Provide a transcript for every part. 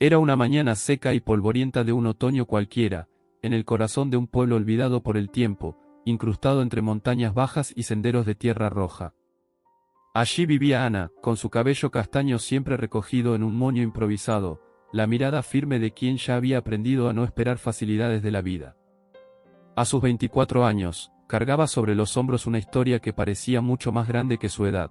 Era una mañana seca y polvorienta de un otoño cualquiera, en el corazón de un pueblo olvidado por el tiempo, incrustado entre montañas bajas y senderos de tierra roja. Allí vivía Ana, con su cabello castaño siempre recogido en un moño improvisado, la mirada firme de quien ya había aprendido a no esperar facilidades de la vida. A sus 24 años, cargaba sobre los hombros una historia que parecía mucho más grande que su edad.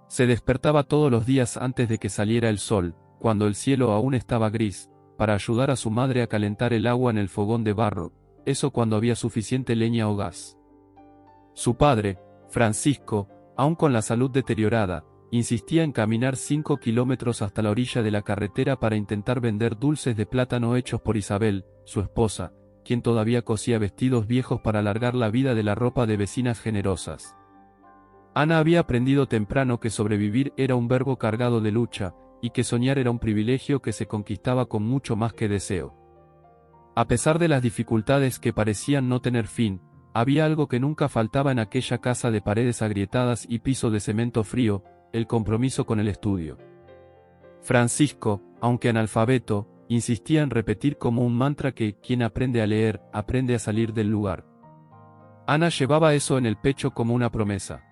Se despertaba todos los días antes de que saliera el sol, cuando el cielo aún estaba gris, para ayudar a su madre a calentar el agua en el fogón de barro, eso cuando había suficiente leña o gas. Su padre, Francisco, aún con la salud deteriorada, insistía en caminar 5 kilómetros hasta la orilla de la carretera para intentar vender dulces de plátano hechos por Isabel, su esposa, quien todavía cosía vestidos viejos para alargar la vida de la ropa de vecinas generosas. Ana había aprendido temprano que sobrevivir era un verbo cargado de lucha, y que soñar era un privilegio que se conquistaba con mucho más que deseo. A pesar de las dificultades que parecían no tener fin, había algo que nunca faltaba en aquella casa de paredes agrietadas y piso de cemento frío: el compromiso con el estudio. Francisco, aunque analfabeto, insistía en repetir como un mantra que quien aprende a leer, aprende a salir del lugar. Ana llevaba eso en el pecho como una promesa.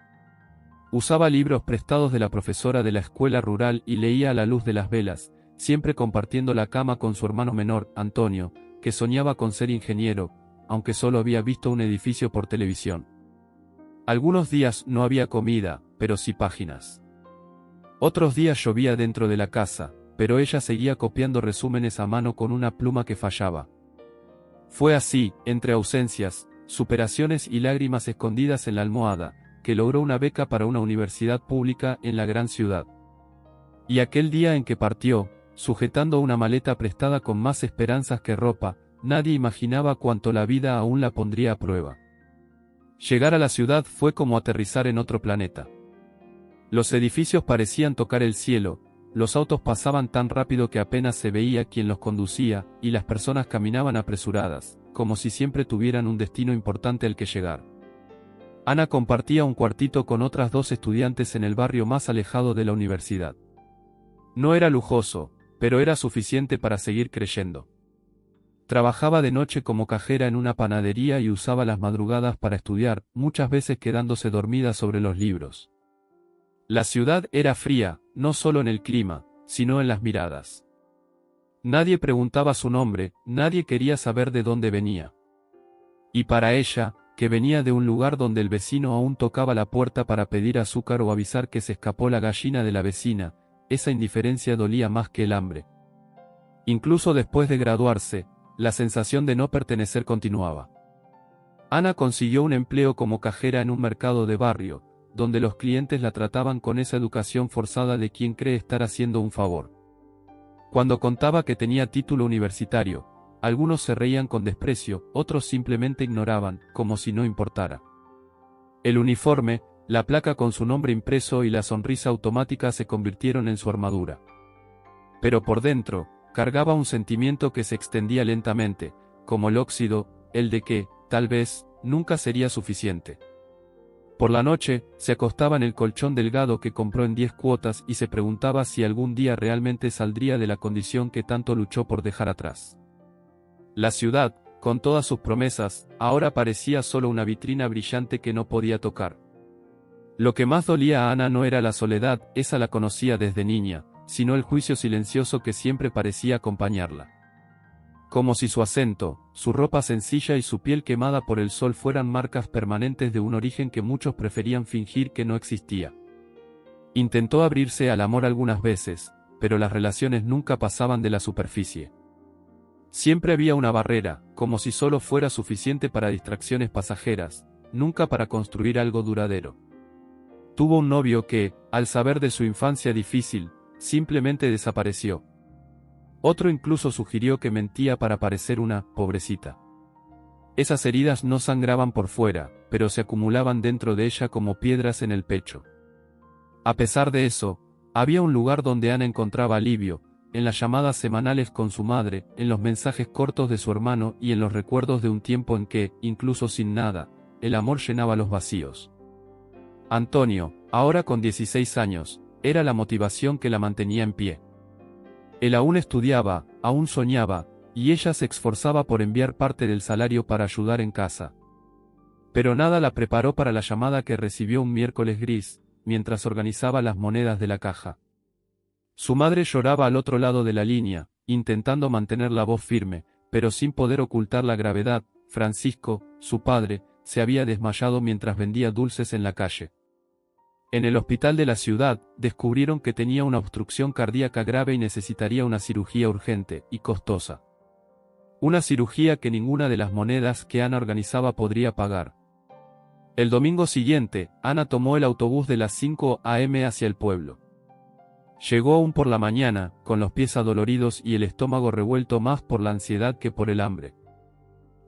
Usaba libros prestados de la profesora de la escuela rural y leía a la luz de las velas, siempre compartiendo la cama con su hermano menor, Antonio, que soñaba con ser ingeniero, aunque solo había visto un edificio por televisión. Algunos días no había comida, pero sí páginas. Otros días llovía dentro de la casa, pero ella seguía copiando resúmenes a mano con una pluma que fallaba. Fue así, entre ausencias, superaciones y lágrimas escondidas en la almohada, que logró una beca para una universidad pública en la gran ciudad. Y aquel día en que partió, sujetando una maleta prestada con más esperanzas que ropa, nadie imaginaba cuánto la vida aún la pondría a prueba. Llegar a la ciudad fue como aterrizar en otro planeta. Los edificios parecían tocar el cielo, los autos pasaban tan rápido que apenas se veía quien los conducía, y las personas caminaban apresuradas, como si siempre tuvieran un destino importante al que llegar. Ana compartía un cuartito con otras 2 estudiantes en el barrio más alejado de la universidad. No era lujoso, pero era suficiente para seguir creyendo. Trabajaba de noche como cajera en una panadería y usaba las madrugadas para estudiar, muchas veces quedándose dormida sobre los libros. La ciudad era fría, no solo en el clima, sino en las miradas. Nadie preguntaba su nombre, nadie quería saber de dónde venía. Y para ella, que venía de un lugar donde el vecino aún tocaba la puerta para pedir azúcar o avisar que se escapó la gallina de la vecina, esa indiferencia dolía más que el hambre. Incluso después de graduarse, la sensación de no pertenecer continuaba. Ana consiguió un empleo como cajera en un mercado de barrio, donde los clientes la trataban con esa educación forzada de quien cree estar haciendo un favor. Cuando contaba que tenía título universitario, algunos se reían con desprecio, otros simplemente ignoraban, como si no importara. El uniforme, la placa con su nombre impreso y la sonrisa automática se convirtieron en su armadura. Pero por dentro, cargaba un sentimiento que se extendía lentamente, como el óxido, el de que, tal vez, nunca sería suficiente. Por la noche, se acostaba en el colchón delgado que compró en 10 cuotas y se preguntaba si algún día realmente saldría de la condición que tanto luchó por dejar atrás. La ciudad, con todas sus promesas, ahora parecía solo una vitrina brillante que no podía tocar. Lo que más dolía a Ana no era la soledad, esa la conocía desde niña, sino el juicio silencioso que siempre parecía acompañarla. Como si su acento, su ropa sencilla y su piel quemada por el sol fueran marcas permanentes de un origen que muchos preferían fingir que no existía. Intentó abrirse al amor algunas veces, pero las relaciones nunca pasaban de la superficie. Siempre había una barrera, como si solo fuera suficiente para distracciones pasajeras, nunca para construir algo duradero. Tuvo un novio que, al saber de su infancia difícil, simplemente desapareció. Otro incluso sugirió que mentía para parecer una pobrecita. Esas heridas no sangraban por fuera, pero se acumulaban dentro de ella como piedras en el pecho. A pesar de eso, había un lugar donde Ana encontraba alivio, en las llamadas semanales con su madre, en los mensajes cortos de su hermano y en los recuerdos de un tiempo en que, incluso sin nada, el amor llenaba los vacíos. Antonio, ahora con 16 años, era la motivación que la mantenía en pie. Él aún estudiaba, aún soñaba, y ella se esforzaba por enviar parte del salario para ayudar en casa. Pero nada la preparó para la llamada que recibió un miércoles gris, mientras organizaba las monedas de la caja. Su madre lloraba al otro lado de la línea, intentando mantener la voz firme, pero sin poder ocultar la gravedad. Francisco, su padre, se había desmayado mientras vendía dulces en la calle. En el hospital de la ciudad, descubrieron que tenía una obstrucción cardíaca grave y necesitaría una cirugía urgente y costosa. Una cirugía que ninguna de las monedas que Ana organizaba podría pagar. El domingo siguiente, Ana tomó el autobús de las 5 a.m. hacia el pueblo. Llegó aún por la mañana, con los pies adoloridos y el estómago revuelto más por la ansiedad que por el hambre.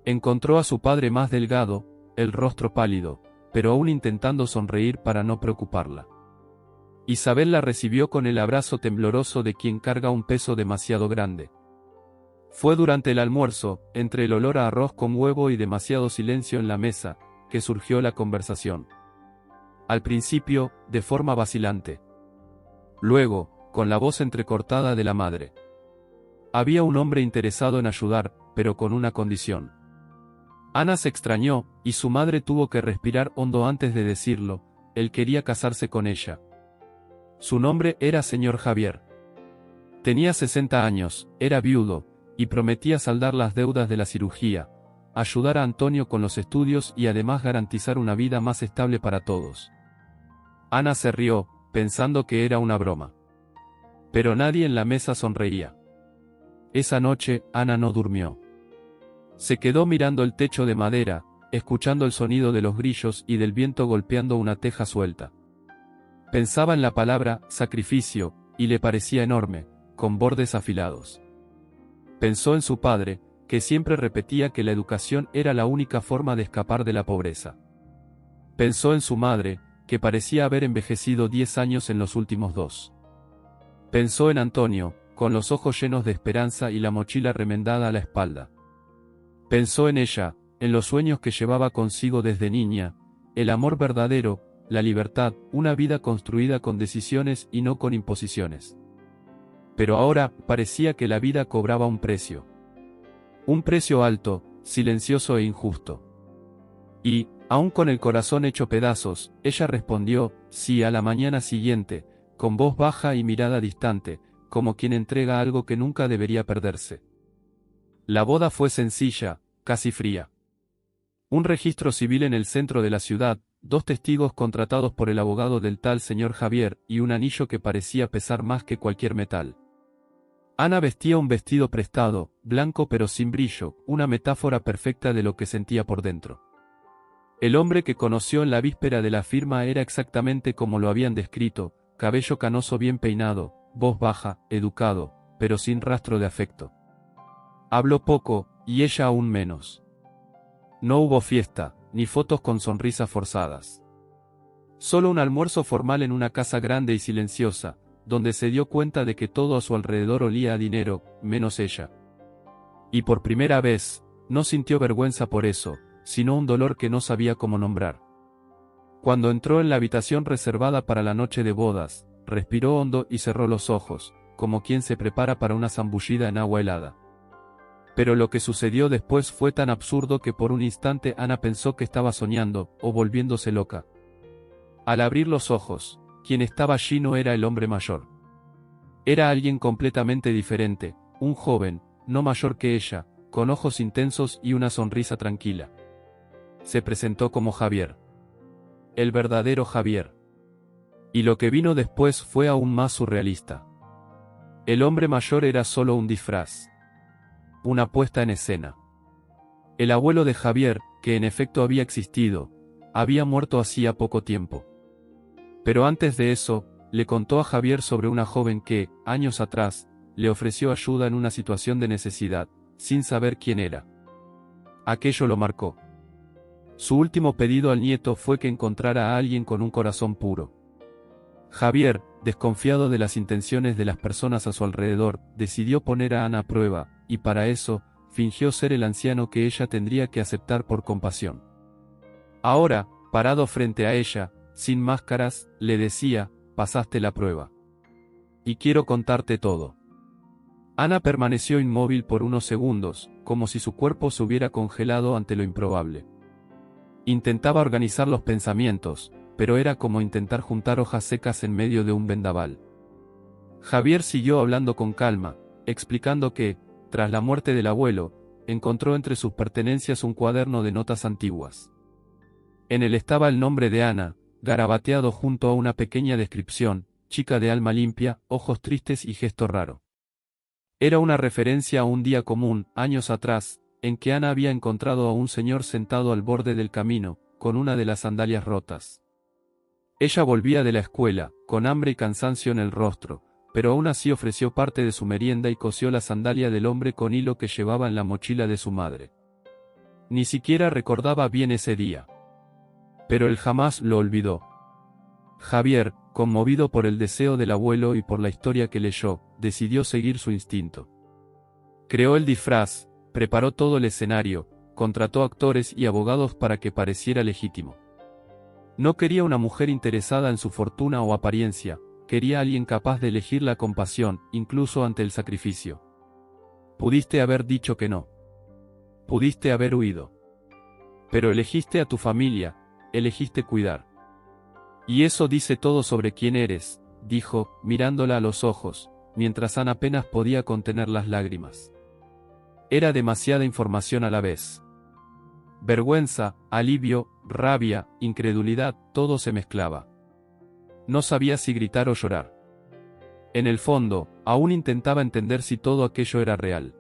Encontró a su padre más delgado, el rostro pálido, pero aún intentando sonreír para no preocuparla. Isabel la recibió con el abrazo tembloroso de quien carga un peso demasiado grande. Fue durante el almuerzo, entre el olor a arroz con huevo y demasiado silencio en la mesa, que surgió la conversación. Al principio, de forma vacilante. Luego, con la voz entrecortada de la madre. Había un hombre interesado en ayudar, pero con una condición. Ana se extrañó, y su madre tuvo que respirar hondo antes de decirlo: él quería casarse con ella. Su nombre era señor Javier. Tenía 60 años, era viudo, y prometía saldar las deudas de la cirugía, ayudar a Antonio con los estudios y además garantizar una vida más estable para todos. Ana se rió, pensando que era una broma. Pero nadie en la mesa sonreía. Esa noche, Ana no durmió. Se quedó mirando el techo de madera, escuchando el sonido de los grillos y del viento golpeando una teja suelta. Pensaba en la palabra sacrificio, y le parecía enorme, con bordes afilados. Pensó en su padre, que siempre repetía que la educación era la única forma de escapar de la pobreza. Pensó en su madre, que parecía haber envejecido 10 años en los últimos 2. Pensó en Antonio, con los ojos llenos de esperanza y la mochila remendada a la espalda. Pensó en ella, en los sueños que llevaba consigo desde niña, el amor verdadero, la libertad, una vida construida con decisiones y no con imposiciones. Pero ahora, parecía que la vida cobraba un precio. Un precio alto, silencioso e injusto. Y, aún con el corazón hecho pedazos, ella respondió, sí, a la mañana siguiente, con voz baja y mirada distante, como quien entrega algo que nunca debería perderse. La boda fue sencilla, casi fría. Un registro civil en el centro de la ciudad, 2 testigos contratados por el abogado del tal señor Javier, y un anillo que parecía pesar más que cualquier metal. Ana vestía un vestido prestado, blanco pero sin brillo, una metáfora perfecta de lo que sentía por dentro. El hombre que conoció en la víspera de la firma era exactamente como lo habían descrito: cabello canoso bien peinado, voz baja, educado, pero sin rastro de afecto. Habló poco, y ella aún menos. No hubo fiesta, ni fotos con sonrisas forzadas. Solo un almuerzo formal en una casa grande y silenciosa, donde se dio cuenta de que todo a su alrededor olía a dinero, menos ella. Y por primera vez, no sintió vergüenza por eso, sino un dolor que no sabía cómo nombrar. Cuando entró en la habitación reservada para la noche de bodas, respiró hondo y cerró los ojos, como quien se prepara para una zambullida en agua helada. Pero lo que sucedió después fue tan absurdo que por un instante Ana pensó que estaba soñando, o volviéndose loca. Al abrir los ojos, quien estaba allí no era el hombre mayor. Era alguien completamente diferente, un joven, no mayor que ella, con ojos intensos y una sonrisa tranquila. Se presentó como Javier. El verdadero Javier. Y lo que vino después fue aún más surrealista. El hombre mayor era solo un disfraz. Una puesta en escena. El abuelo de Javier, que en efecto había existido, había muerto hacía poco tiempo. Pero antes de eso, le contó a Javier sobre una joven que, años atrás, le ofreció ayuda en una situación de necesidad, sin saber quién era. Aquello lo marcó. Su último pedido al nieto fue que encontrara a alguien con un corazón puro. Javier, desconfiado de las intenciones de las personas a su alrededor, decidió poner a Ana a prueba, y para eso, fingió ser el anciano que ella tendría que aceptar por compasión. Ahora, parado frente a ella, sin máscaras, le decía: pasaste la prueba. Y quiero contarte todo. Ana permaneció inmóvil por unos segundos, como si su cuerpo se hubiera congelado ante lo improbable. Intentaba organizar los pensamientos, pero era como intentar juntar hojas secas en medio de un vendaval. Javier siguió hablando con calma, explicando que, tras la muerte del abuelo, encontró entre sus pertenencias un cuaderno de notas antiguas. En él estaba el nombre de Ana, garabateado junto a una pequeña descripción: chica de alma limpia, ojos tristes y gesto raro. Era una referencia a un día común, años atrás, en que Ana había encontrado a un señor sentado al borde del camino, con una de las sandalias rotas. Ella volvía de la escuela, con hambre y cansancio en el rostro, pero aún así ofreció parte de su merienda y cosió la sandalia del hombre con hilo que llevaba en la mochila de su madre. Ni siquiera recordaba bien ese día. Pero él jamás lo olvidó. Javier, conmovido por el deseo del abuelo y por la historia que leyó, decidió seguir su instinto. Creó el disfraz, preparó todo el escenario, contrató actores y abogados para que pareciera legítimo. No quería una mujer interesada en su fortuna o apariencia, quería a alguien capaz de elegirla con pasión, incluso ante el sacrificio. Pudiste haber dicho que no. Pudiste haber huido. Pero elegiste a tu familia, elegiste cuidar. Y eso dice todo sobre quién eres, dijo, mirándola a los ojos, mientras Ana apenas podía contener las lágrimas. Era demasiada información a la vez. Vergüenza, alivio, rabia, incredulidad, todo se mezclaba. No sabía si gritar o llorar. En el fondo, aún intentaba entender si todo aquello era real.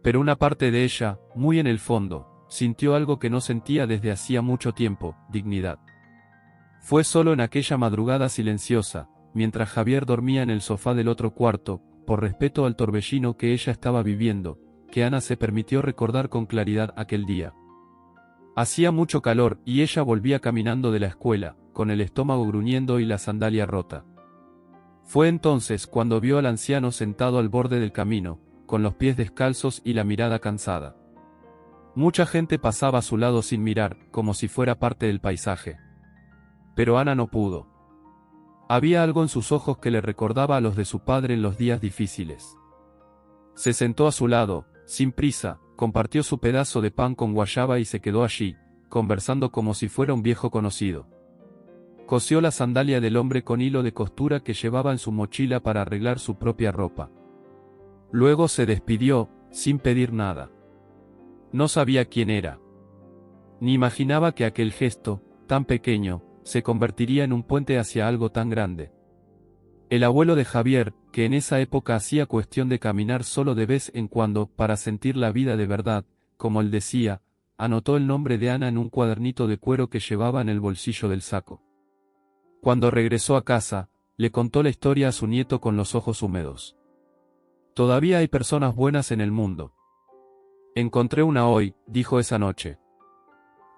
Pero una parte de ella, muy en el fondo, sintió algo que no sentía desde hacía mucho tiempo: dignidad. Fue solo en aquella madrugada silenciosa, mientras Javier dormía en el sofá del otro cuarto, por respeto al torbellino que ella estaba viviendo, que Ana se permitió recordar con claridad aquel día. Hacía mucho calor y ella volvía caminando de la escuela, con el estómago gruñendo y la sandalia rota. Fue entonces cuando vio al anciano sentado al borde del camino, con los pies descalzos y la mirada cansada. Mucha gente pasaba a su lado sin mirar, como si fuera parte del paisaje. Pero Ana no pudo. Había algo en sus ojos que le recordaba a los de su padre en los días difíciles. Se sentó a su lado, sin prisa, compartió su pedazo de pan con guayaba y se quedó allí, conversando como si fuera un viejo conocido. Cosió la sandalia del hombre con hilo de costura que llevaba en su mochila para arreglar su propia ropa. Luego se despidió, sin pedir nada. No sabía quién era. Ni imaginaba que aquel gesto, tan pequeño, se convertiría en un puente hacia algo tan grande. El abuelo de Javier, que en esa época hacía cuestión de caminar solo de vez en cuando para sentir la vida de verdad, como él decía, anotó el nombre de Ana en un cuadernito de cuero que llevaba en el bolsillo del saco. Cuando regresó a casa, le contó la historia a su nieto con los ojos húmedos. Todavía hay personas buenas en el mundo. Encontré una hoy, dijo esa noche.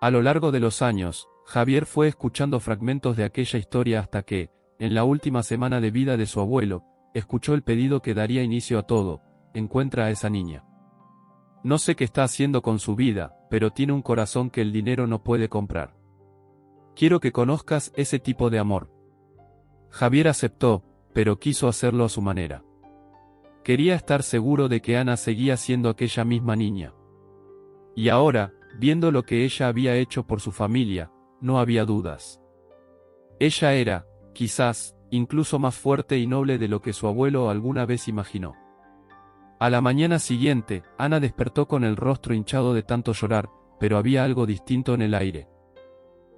A lo largo de los años, Javier fue escuchando fragmentos de aquella historia hasta que, en la última semana de vida de su abuelo, escuchó el pedido que daría inicio a todo: encuentra a esa niña. No sé qué está haciendo con su vida, pero tiene un corazón que el dinero no puede comprar. Quiero que conozcas ese tipo de amor. Javier aceptó, pero quiso hacerlo a su manera. Quería estar seguro de que Ana seguía siendo aquella misma niña. Y ahora, viendo lo que ella había hecho por su familia, no había dudas. Ella era, quizás, incluso más fuerte y noble de lo que su abuelo alguna vez imaginó. A la mañana siguiente, Ana despertó con el rostro hinchado de tanto llorar, pero había algo distinto en el aire.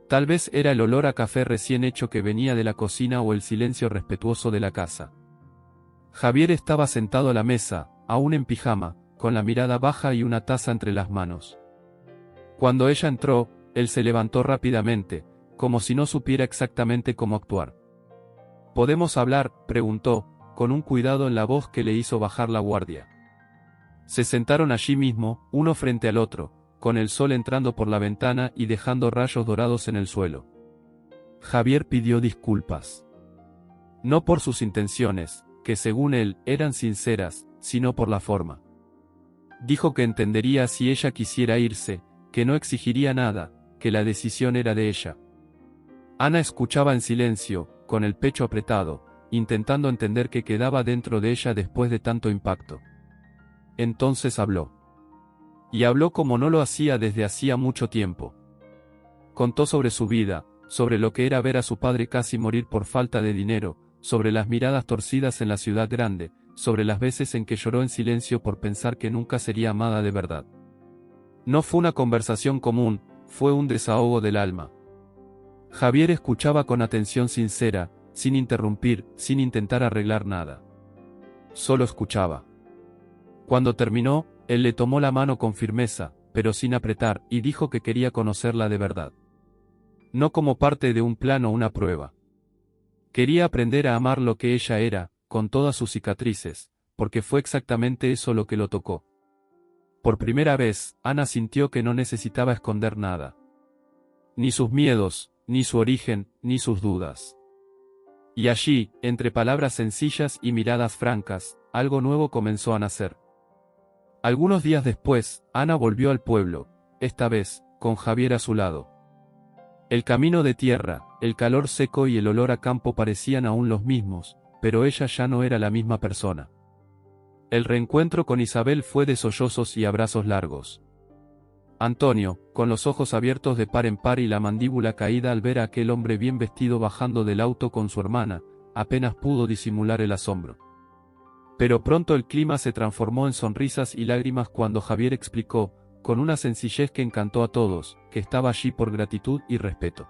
Tal vez era el olor a café recién hecho que venía de la cocina o el silencio respetuoso de la casa. Javier estaba sentado a la mesa, aún en pijama, con la mirada baja y una taza entre las manos. Cuando ella entró, él se levantó rápidamente, como si no supiera exactamente cómo actuar. ¿Podemos hablar?, preguntó, con un cuidado en la voz que le hizo bajar la guardia. Se sentaron allí mismo, uno frente al otro, con el sol entrando por la ventana y dejando rayos dorados en el suelo. Javier pidió disculpas. No por sus intenciones, que según él, eran sinceras, sino por la forma. Dijo que entendería si ella quisiera irse, que no exigiría nada, que la decisión era de ella. Ana escuchaba en silencio, con el pecho apretado, intentando entender qué quedaba dentro de ella después de tanto impacto. Entonces habló. Y habló como no lo hacía desde hacía mucho tiempo. Contó sobre su vida, sobre lo que era ver a su padre casi morir por falta de dinero, sobre las miradas torcidas en la ciudad grande, sobre las veces en que lloró en silencio por pensar que nunca sería amada de verdad. No fue una conversación común, fue un desahogo del alma. Javier escuchaba con atención sincera, sin interrumpir, sin intentar arreglar nada. Solo escuchaba. Cuando terminó, él le tomó la mano con firmeza, pero sin apretar, y dijo que quería conocerla de verdad. No como parte de un plan o una prueba. Quería aprender a amar lo que ella era, con todas sus cicatrices, porque fue exactamente eso lo que lo tocó. Por primera vez, Ana sintió que no necesitaba esconder nada. Ni sus miedos, ni su origen, ni sus dudas. Y allí, entre palabras sencillas y miradas francas, algo nuevo comenzó a nacer. Algunos días después, Ana volvió al pueblo, esta vez, con Javier a su lado. El camino de tierra, el calor seco y el olor a campo parecían aún los mismos, pero ella ya no era la misma persona. El reencuentro con Isabel fue de sollozos y abrazos largos. Antonio, con los ojos abiertos de par en par y la mandíbula caída al ver a aquel hombre bien vestido bajando del auto con su hermana, apenas pudo disimular el asombro. Pero pronto el clima se transformó en sonrisas y lágrimas cuando Javier explicó, con una sencillez que encantó a todos, que estaba allí por gratitud y respeto.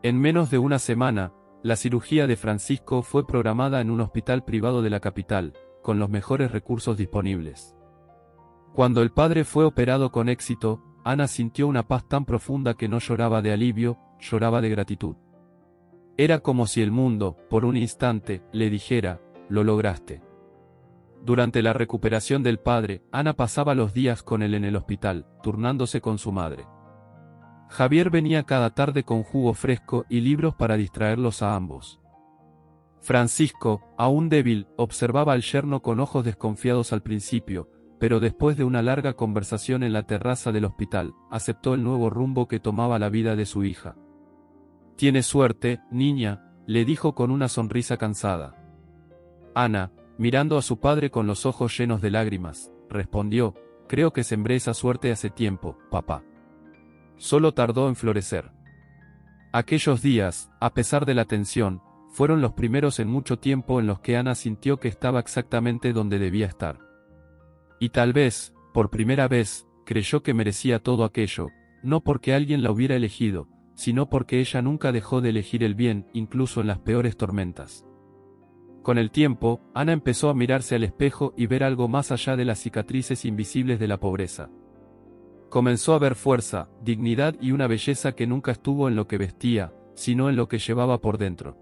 En menos de una semana, la cirugía de Francisco fue programada en un hospital privado de la capital, con los mejores recursos disponibles. Cuando el padre fue operado con éxito, Ana sintió una paz tan profunda que no lloraba de alivio, lloraba de gratitud. Era como si el mundo, por un instante, le dijera, lo lograste. Durante la recuperación del padre, Ana pasaba los días con él en el hospital, turnándose con su madre. Javier venía cada tarde con jugo fresco y libros para distraerlos a ambos. Francisco, aún débil, observaba al yerno con ojos desconfiados al principio, pero después de una larga conversación en la terraza del hospital, aceptó el nuevo rumbo que tomaba la vida de su hija. «Tienes suerte, niña», le dijo con una sonrisa cansada. Ana, mirando a su padre con los ojos llenos de lágrimas, respondió, «Creo que sembré esa suerte hace tiempo, papá. Solo tardó en florecer». Aquellos días, a pesar de la tensión, fueron los primeros en mucho tiempo en los que Ana sintió que estaba exactamente donde debía estar. Y tal vez, por primera vez, creyó que merecía todo aquello, no porque alguien la hubiera elegido, sino porque ella nunca dejó de elegir el bien, incluso en las peores tormentas. Con el tiempo, Ana empezó a mirarse al espejo y ver algo más allá de las cicatrices invisibles de la pobreza. Comenzó a ver fuerza, dignidad y una belleza que nunca estuvo en lo que vestía, sino en lo que llevaba por dentro.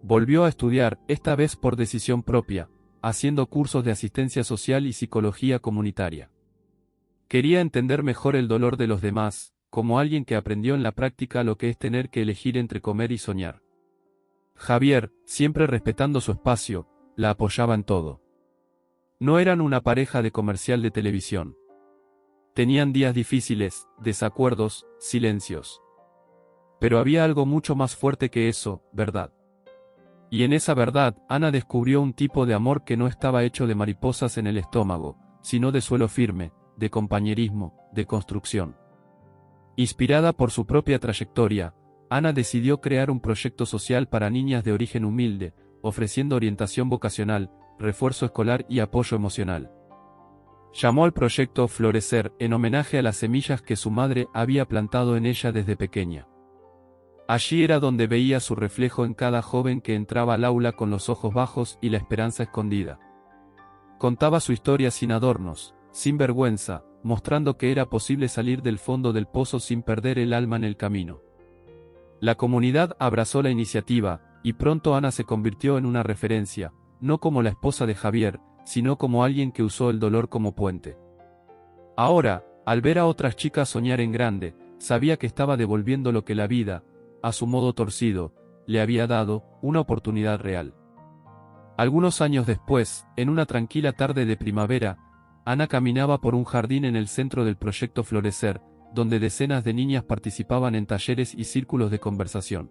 Volvió a estudiar, esta vez por decisión propia, haciendo cursos de asistencia social y psicología comunitaria. Quería entender mejor el dolor de los demás, como alguien que aprendió en la práctica lo que es tener que elegir entre comer y soñar. Javier, siempre respetando su espacio, la apoyaba en todo. No eran una pareja de comercial de televisión. Tenían días difíciles, desacuerdos, silencios. Pero había algo mucho más fuerte que eso, verdad. Y en esa verdad, Ana descubrió un tipo de amor que no estaba hecho de mariposas en el estómago, sino de suelo firme, de compañerismo, de construcción. Inspirada por su propia trayectoria, Ana decidió crear un proyecto social para niñas de origen humilde, ofreciendo orientación vocacional, refuerzo escolar y apoyo emocional. Llamó al proyecto Florecer, en homenaje a las semillas que su madre había plantado en ella desde pequeña. Allí era donde veía su reflejo en cada joven que entraba al aula con los ojos bajos y la esperanza escondida. Contaba su historia sin adornos, sin vergüenza, mostrando que era posible salir del fondo del pozo sin perder el alma en el camino. La comunidad abrazó la iniciativa, y pronto Ana se convirtió en una referencia, no como la esposa de Javier, sino como alguien que usó el dolor como puente. Ahora, al ver a otras chicas soñar en grande, sabía que estaba devolviendo lo que la vida, a su modo torcido, le había dado, una oportunidad real. Algunos años después, en una tranquila tarde de primavera, Ana caminaba por un jardín en el centro del proyecto Florecer, donde decenas de niñas participaban en talleres y círculos de conversación.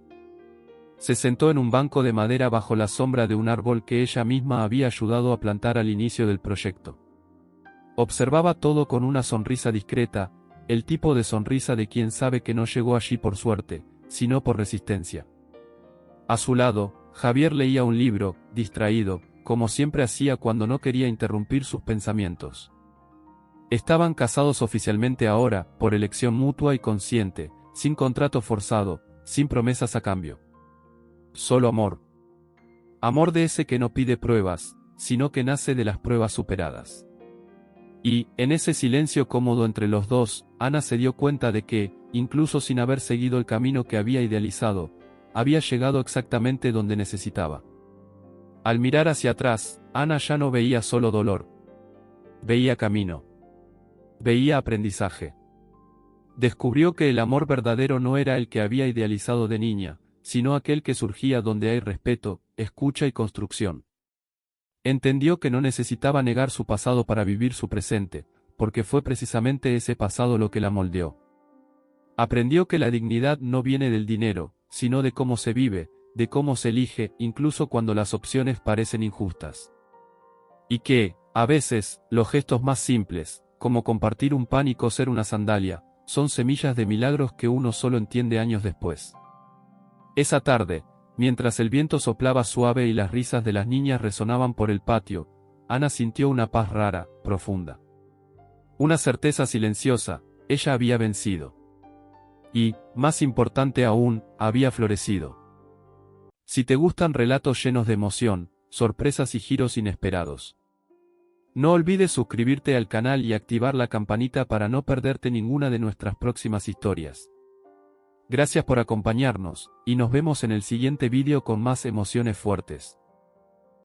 Se sentó en un banco de madera bajo la sombra de un árbol que ella misma había ayudado a plantar al inicio del proyecto. Observaba todo con una sonrisa discreta, el tipo de sonrisa de quien sabe que no llegó allí por suerte, sino por resistencia. A su lado, Javier leía un libro, distraído, como siempre hacía cuando no quería interrumpir sus pensamientos. Estaban casados oficialmente ahora, por elección mutua y consciente, sin contrato forzado, sin promesas a cambio. Solo amor. Amor de ese que no pide pruebas, sino que nace de las pruebas superadas. Y, en ese silencio cómodo entre los dos, Ana se dio cuenta de que, incluso sin haber seguido el camino que había idealizado, había llegado exactamente donde necesitaba. Al mirar hacia atrás, Ana ya no veía solo dolor. Veía camino. Veía aprendizaje. Descubrió que el amor verdadero no era el que había idealizado de niña, sino aquel que surgía donde hay respeto, escucha y construcción. Entendió que no necesitaba negar su pasado para vivir su presente, porque fue precisamente ese pasado lo que la moldeó. Aprendió que la dignidad no viene del dinero, sino de cómo se vive, de cómo se elige, incluso cuando las opciones parecen injustas. Y que, a veces, los gestos más simples, como compartir un pan y coser una sandalia, son semillas de milagros que uno solo entiende años después. Esa tarde, mientras el viento soplaba suave y las risas de las niñas resonaban por el patio, Ana sintió una paz rara, profunda. Una certeza silenciosa, ella había vencido. Y, más importante aún, había florecido. Si te gustan relatos llenos de emoción, sorpresas y giros inesperados, no olvides suscribirte al canal y activar la campanita para no perderte ninguna de nuestras próximas historias. Gracias por acompañarnos, y nos vemos en el siguiente vídeo con más emociones fuertes.